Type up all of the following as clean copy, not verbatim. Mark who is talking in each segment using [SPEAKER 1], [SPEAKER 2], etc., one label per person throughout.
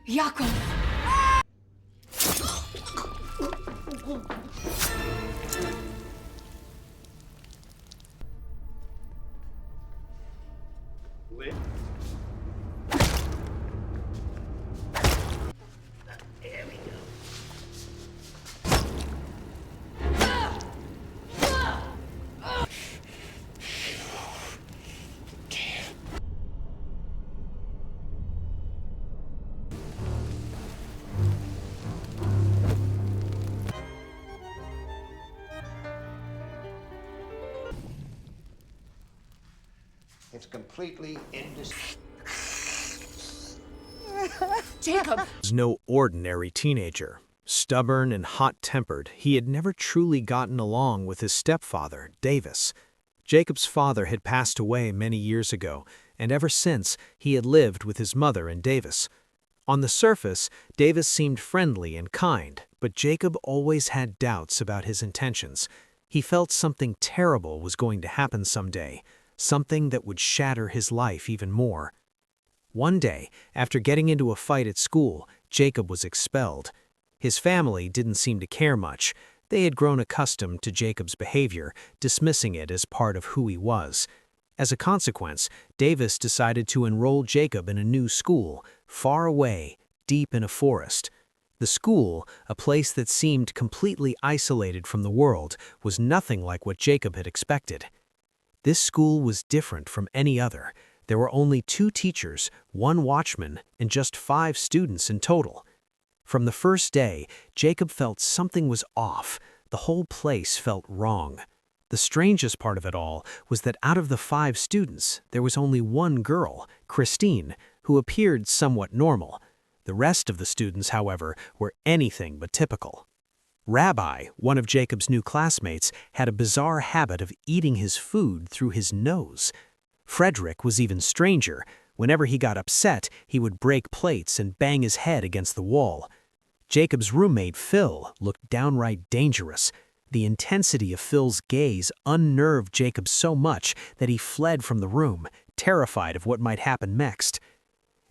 [SPEAKER 1] Jakob!
[SPEAKER 2] Lit. There we go.
[SPEAKER 3] It's completely indistinguishable.
[SPEAKER 1] Jacob!
[SPEAKER 4] Was no ordinary teenager. Stubborn and hot-tempered, he had never truly gotten along with his stepfather, Davis. Jacob's father had passed away many years ago, and ever since, he had lived with his mother and Davis. On the surface, Davis seemed friendly and kind, but Jacob always had doubts about his intentions. He felt something terrible was going to happen someday, something that would shatter his life even more. One day, after getting into a fight at school, Jacob was expelled. His family didn't seem to care much. They had grown accustomed to Jacob's behavior, dismissing it as part of who he was. As a consequence, Davis decided to enroll Jacob in a new school, far away, deep in a forest. The school, a place that seemed completely isolated from the world, was nothing like what Jacob had expected. This school was different from any other. There were only 2 teachers, 1 watchman, and just 5 students in total. From the first day, Jacob felt something was off. The whole place felt wrong. The strangest part of it all was that out of the 5 students, there was only 1 girl, Christine, who appeared somewhat normal. The rest of the students, however, were anything but typical. Rabbi, one of Jacob's new classmates, had a bizarre habit of eating his food through his nose. Frederick was even stranger. Whenever he got upset, he would break plates and bang his head against the wall. Jacob's roommate, Phil, looked downright dangerous. The intensity of Phil's gaze unnerved Jacob so much that he fled from the room, terrified of what might happen next.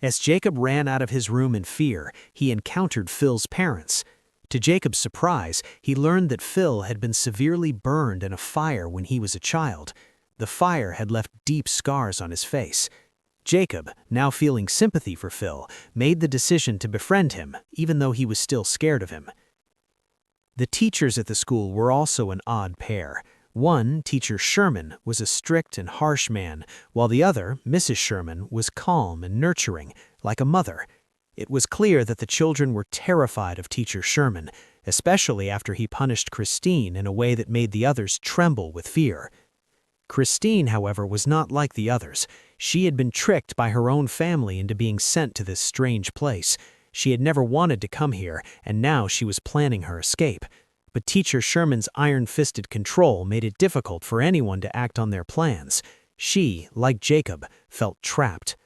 [SPEAKER 4] As Jacob ran out of his room in fear, he encountered Phil's parents. To Jacob's surprise, he learned that Phil had been severely burned in a fire when he was a child. The fire had left deep scars on his face. Jacob, now feeling sympathy for Phil, made the decision to befriend him, even though he was still scared of him. The teachers at the school were also an odd pair. One, Teacher Sherman, was a strict and harsh man, while the other, Mrs. Sherman, was calm and nurturing, like a mother. It was clear that the children were terrified of Teacher Sherman, especially after he punished Christine in a way that made the others tremble with fear. Christine, however, was not like the others. She had been tricked by her own family into being sent to this strange place. She had never wanted to come here, and now she was planning her escape. But Teacher Sherman's iron-fisted control made it difficult for anyone to act on their plans. She, like Jacob, felt trapped.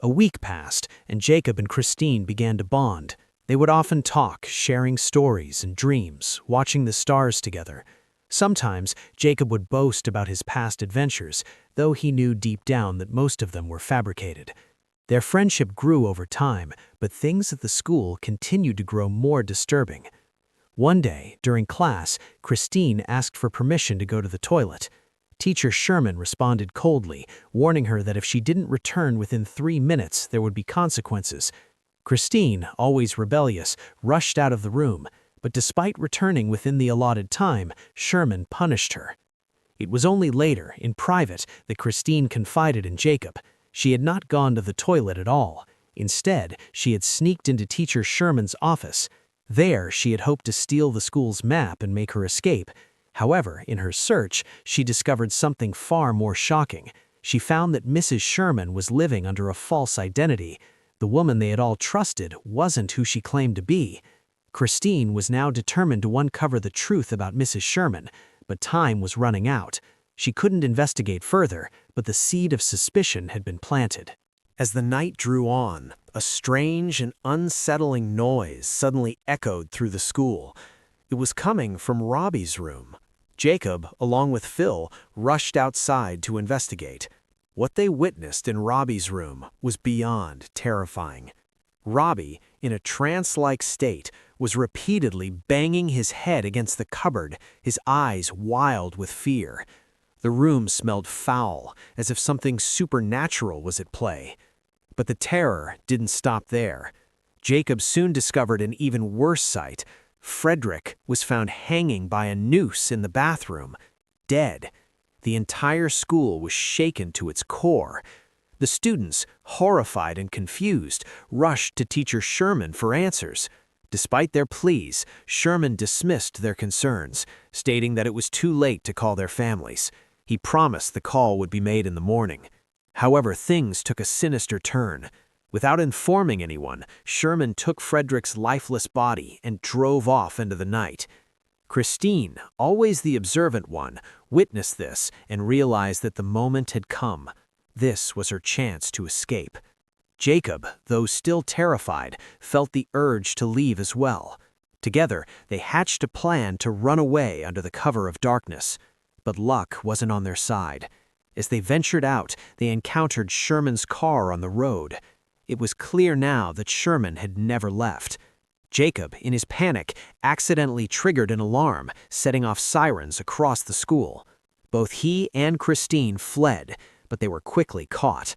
[SPEAKER 4] A week passed, and Jacob and Christine began to bond. They would often talk, sharing stories and dreams, watching the stars together. Sometimes, Jacob would boast about his past adventures, though he knew deep down that most of them were fabricated. Their friendship grew over time, but things at the school continued to grow more disturbing. One day, during class, Christine asked for permission to go to the toilet. Teacher Sherman responded coldly, warning her that if she didn't return within 3 minutes, there would be consequences. Christine, always rebellious, rushed out of the room. But despite returning within the allotted time, Sherman punished her. It was only later, in private, that Christine confided in Jacob. She had not gone to the toilet at all. Instead, she had sneaked into Teacher Sherman's office. There, she had hoped to steal the school's map and make her escape. However, in her search, she discovered something far more shocking. She found that Mrs. Sherman was living under a false identity. The woman they had all trusted wasn't who she claimed to be. Christine was now determined to uncover the truth about Mrs. Sherman, but time was running out. She couldn't investigate further, but the seed of suspicion had been planted. As the night drew on, a strange and unsettling noise suddenly echoed through the school. It was coming from Robbie's room. Jacob, along with Phil, rushed outside to investigate. What they witnessed in Robbie's room was beyond terrifying. Robbie, in a trance-like state, was repeatedly banging his head against the cupboard, his eyes wild with fear. The room smelled foul, as if something supernatural was at play. But the terror didn't stop there. Jacob soon discovered an even worse sight. Frederick was found hanging by a noose in the bathroom, dead. The entire school was shaken to its core. The students, horrified and confused, rushed to Teacher Sherman for answers. Despite their pleas, Sherman dismissed their concerns, stating that it was too late to call their families. He promised the call would be made in the morning. However, things took a sinister turn. Without informing anyone, Sherman took Frederick's lifeless body and drove off into the night. Christine, always the observant one, witnessed this and realized that the moment had come. This was her chance to escape. Jacob, though still terrified, felt the urge to leave as well. Together, they hatched a plan to run away under the cover of darkness. But luck wasn't on their side. As they ventured out, they encountered Sherman's car on the road. It was clear now that Sherman had never left. Jacob, in his panic, accidentally triggered an alarm, setting off sirens across the school. Both he and Christine fled, but they were quickly caught.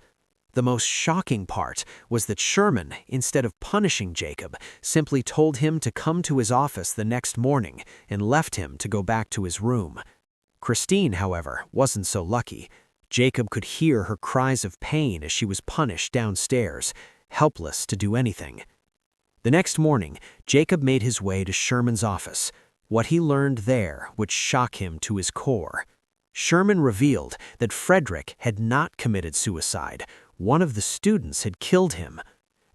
[SPEAKER 4] The most shocking part was that Sherman, instead of punishing Jacob, simply told him to come to his office the next morning and left him to go back to his room. Christine, however, wasn't so lucky. Jacob could hear her cries of pain as she was punished downstairs, helpless to do anything. The next morning, Jacob made his way to Sherman's office. What he learned there would shock him to his core. Sherman revealed that Frederick had not committed suicide. One of the students had killed him.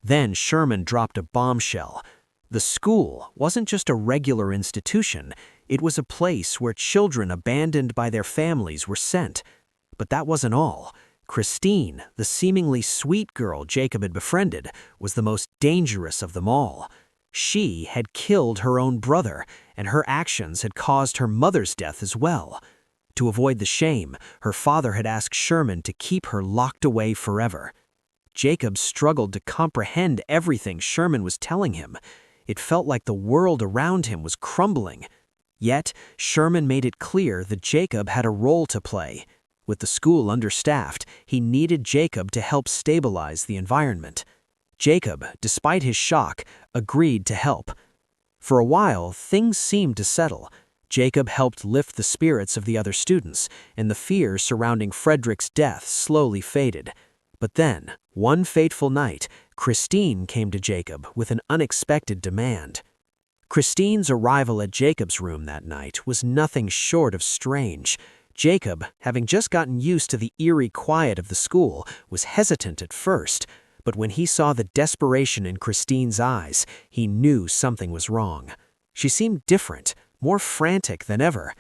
[SPEAKER 4] Then Sherman dropped a bombshell. The school wasn't just a regular institution. It was a place where children abandoned by their families were sent. But that wasn't all. Christine, the seemingly sweet girl Jacob had befriended, was the most dangerous of them all. She had killed her own brother, and her actions had caused her mother's death as well. To avoid the shame, her father had asked Sherman to keep her locked away forever. Jacob struggled to comprehend everything Sherman was telling him. It felt like the world around him was crumbling. Yet, Sherman made it clear that Jacob had a role to play. With the school understaffed, he needed Jacob to help stabilize the environment. Jacob, despite his shock, agreed to help. For a while, things seemed to settle. Jacob helped lift the spirits of the other students, and the fear surrounding Frederick's death slowly faded. But then, one fateful night, Christine came to Jacob with an unexpected demand. Christine's arrival at Jacob's room that night was nothing short of strange. Jacob, having just gotten used to the eerie quiet of the school, was hesitant at first, but when he saw the desperation in Christine's eyes, he knew something was wrong. She seemed different, more frantic than ever.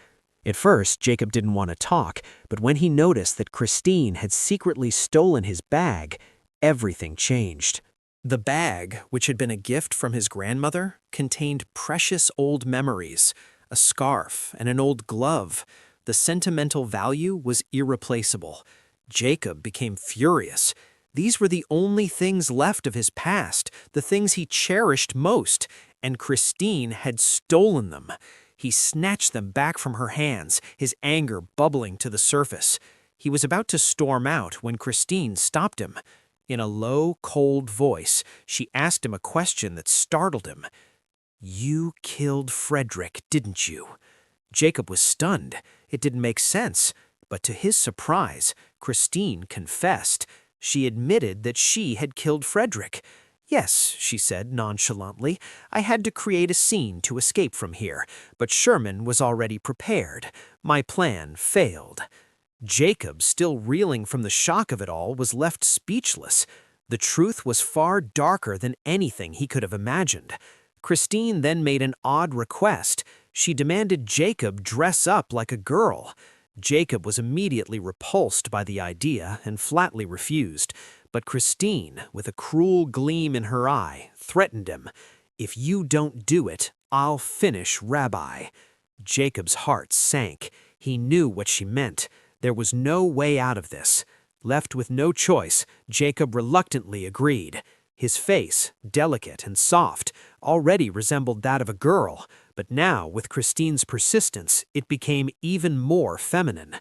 [SPEAKER 4] At first, Jacob didn't want to talk, but when he noticed that Christine had secretly stolen his bag, everything changed. The bag, which had been a gift from his grandmother, contained precious old memories, a scarf and an old glove. The sentimental value was irreplaceable. Jacob became furious. These were the only things left of his past, the things he cherished most, and Christine had stolen them. He snatched them back from her hands, his anger bubbling to the surface. He was about to storm out when Christine stopped him. In a low, cold voice, she asked him a question that startled him. "You killed Frederick, didn't you?" Jacob was stunned. It didn't make sense. But to his surprise, Christine confessed. She admitted that she had killed Frederick. "Yes," she said nonchalantly, "I had to create a scene to escape from here, but Sherman was already prepared. My plan failed." Jacob, still reeling from the shock of it all, was left speechless. The truth was far darker than anything he could have imagined. Christine then made an odd request. She demanded Jacob dress up like a girl. Jacob was immediately repulsed by the idea and flatly refused. But Christine, with a cruel gleam in her eye, threatened him. "If you don't do it, I'll finish Rabbi." Jacob's heart sank. He knew what she meant. There was no way out of this. Left with no choice, Jacob reluctantly agreed. His face, delicate and soft, already resembled that of a girl, but now, with Christine's persistence, it became even more feminine.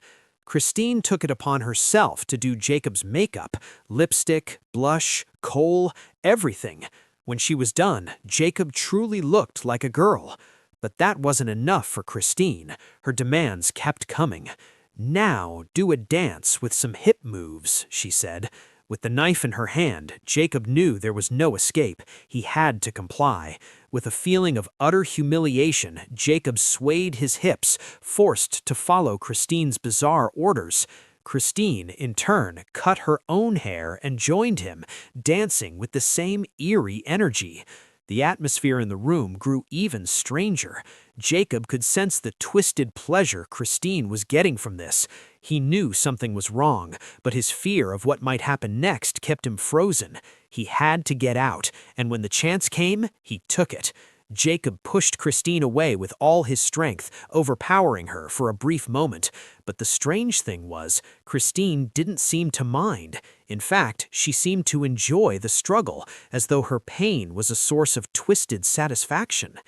[SPEAKER 4] Christine took it upon herself to do Jacob's makeup, lipstick, blush, kohl, everything. When she was done, Jacob truly looked like a girl. But that wasn't enough for Christine. Her demands kept coming. "Now, do a dance with some hip moves," she said. With the knife in her hand, Jacob knew there was no escape. He had to comply. With a feeling of utter humiliation, Jacob swayed his hips, forced to follow Christine's bizarre orders. Christine, in turn, cut her own hair and joined him, dancing with the same eerie energy. The atmosphere in the room grew even stranger. Jacob could sense the twisted pleasure Christine was getting from this. He knew something was wrong, but his fear of what might happen next kept him frozen. He had to get out, and when the chance came, he took it. Jacob pushed Christine away with all his strength, overpowering her for a brief moment. But the strange thing was, Christine didn't seem to mind. In fact, she seemed to enjoy the struggle, as though her pain was a source of twisted satisfaction.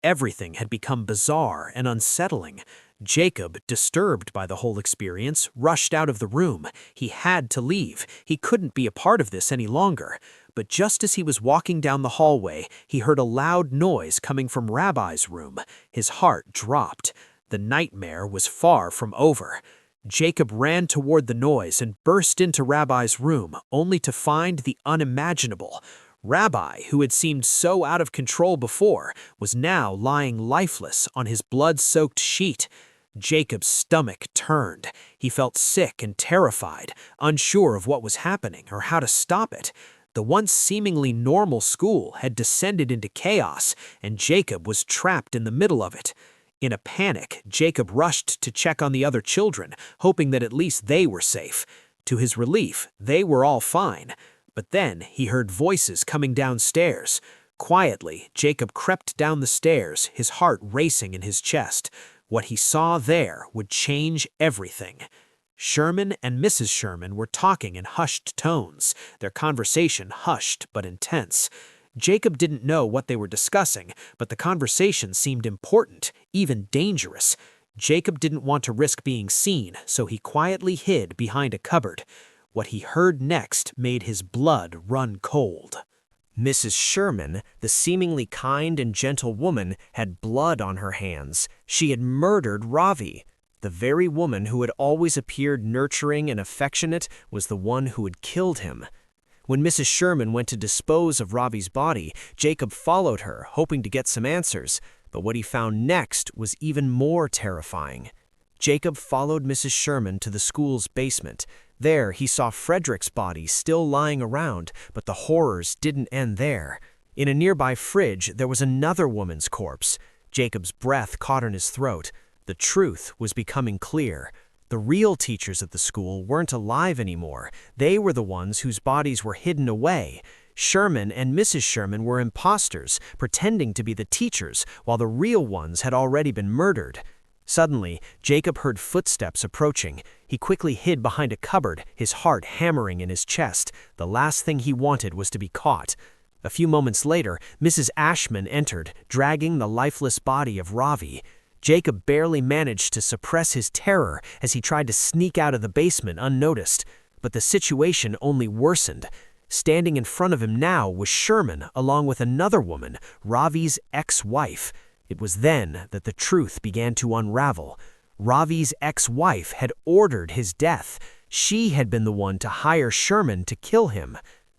[SPEAKER 4] Everything had become bizarre and unsettling. Jacob, disturbed by the whole experience, rushed out of the room. He had to leave. He couldn't be a part of this any longer. But just as he was walking down the hallway, he heard a loud noise coming from Rabbi's room. His heart dropped. The nightmare was far from over. Jacob ran toward the noise and burst into Rabbi's room, only to find the unimaginable. Rabbi, who had seemed so out of control before, was now lying lifeless on his blood-soaked sheet. Jacob's stomach turned. He felt sick and terrified, unsure of what was happening or how to stop it. The once seemingly normal school had descended into chaos, and Jacob was trapped in the middle of it. In a panic, Jacob rushed to check on the other children, hoping that at least they were safe. To his relief, they were all fine. But then he heard voices coming downstairs. Quietly, Jacob crept down the stairs, his heart racing in his chest. What he saw there would change everything. Sherman and Mrs. Sherman were talking in hushed tones, their conversation hushed but intense. Jacob didn't know what they were discussing, but the conversation seemed important, even dangerous. Jacob didn't want to risk being seen, so he quietly hid behind a cupboard. What he heard next made his blood run cold. Mrs. Sherman, the seemingly kind and gentle woman, had blood on her hands. She had murdered Ravi. The very woman who had always appeared nurturing and affectionate was the one who had killed him. When Mrs. Sherman went to dispose of Ravi's body, Jacob followed her, hoping to get some answers. But what he found next was even more terrifying. Jacob followed Mrs. Sherman to the school's basement. There, he saw Frederick's body still lying around, but the horrors didn't end there. In a nearby fridge, there was another woman's corpse. Jacob's breath caught in his throat. The truth was becoming clear. The real teachers at the school weren't alive anymore. They were the ones whose bodies were hidden away. Sherman and Mrs. Sherman were imposters, pretending to be the teachers, while the real ones had already been murdered. Suddenly, Jacob heard footsteps approaching. He quickly hid behind a cupboard, his heart hammering in his chest. The last thing he wanted was to be caught. A few moments later, Mrs. Ashman entered, dragging the lifeless body of Ravi. Jacob barely managed to suppress his terror as he tried to sneak out of the basement unnoticed. But the situation only worsened. Standing in front of him now was Sherman, along with another woman, Ravi's ex-wife. It was then that the truth began to unravel. Ravi's ex-wife had ordered his death. She had been the one to hire Sherman to kill him.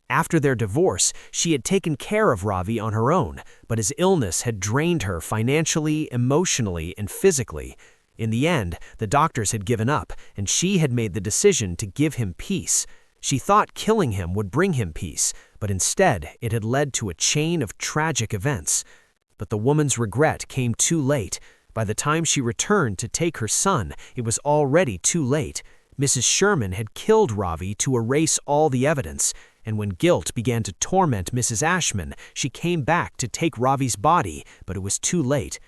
[SPEAKER 4] After their divorce, she had taken care of Ravi on her own, but his illness had drained her financially, emotionally, and physically. In the end, the doctors had given up, and she had made the decision to give him peace. She thought killing him would bring him peace, but instead it had led to a chain of tragic events. But the woman's regret came too late. By the time she returned to take her son, it was already too late. Mrs. Sherman had killed Ravi to erase all the evidence, and when guilt began to torment Mrs. Ashman, she came back to take Ravi's body, but it was too late.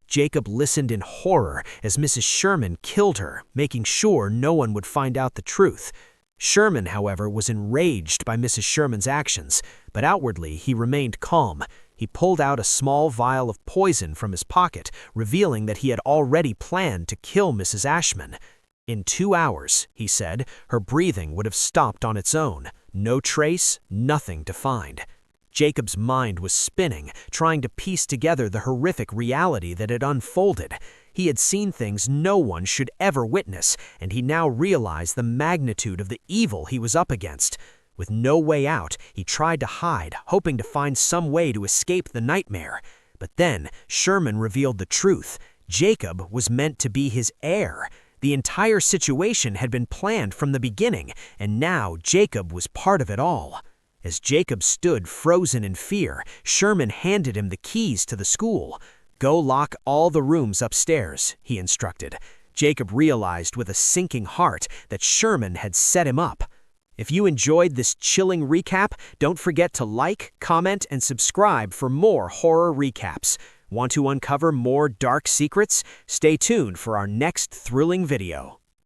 [SPEAKER 4] Jacob listened in horror as Mrs. Sherman killed her, making sure no one would find out the truth. Sherman, however, was enraged by Mrs. Sherman's actions, but outwardly he remained calm. He pulled out a small vial of poison from his pocket, revealing that he had already planned to kill Mrs. Ashman. In 2 hours, he said, her breathing would have stopped on its own. No trace, nothing to find. Jacob's mind was spinning, trying to piece together the horrific reality that had unfolded. He had seen things no one should ever witness, and he now realized the magnitude of the evil he was up against. With no way out, he tried to hide, hoping to find some way to escape the nightmare. But then, Sherman revealed the truth. Jacob was meant to be his heir. The entire situation had been planned from the beginning, and now Jacob was part of it all. As Jacob stood frozen in fear, Sherman handed him the keys to the school. "Go lock all the rooms upstairs," he instructed. Jacob realized with a sinking heart that Sherman had set him up. If you enjoyed this chilling recap, don't forget to like, comment, and subscribe for more horror recaps. Want to uncover more dark secrets? Stay tuned for our next thrilling video.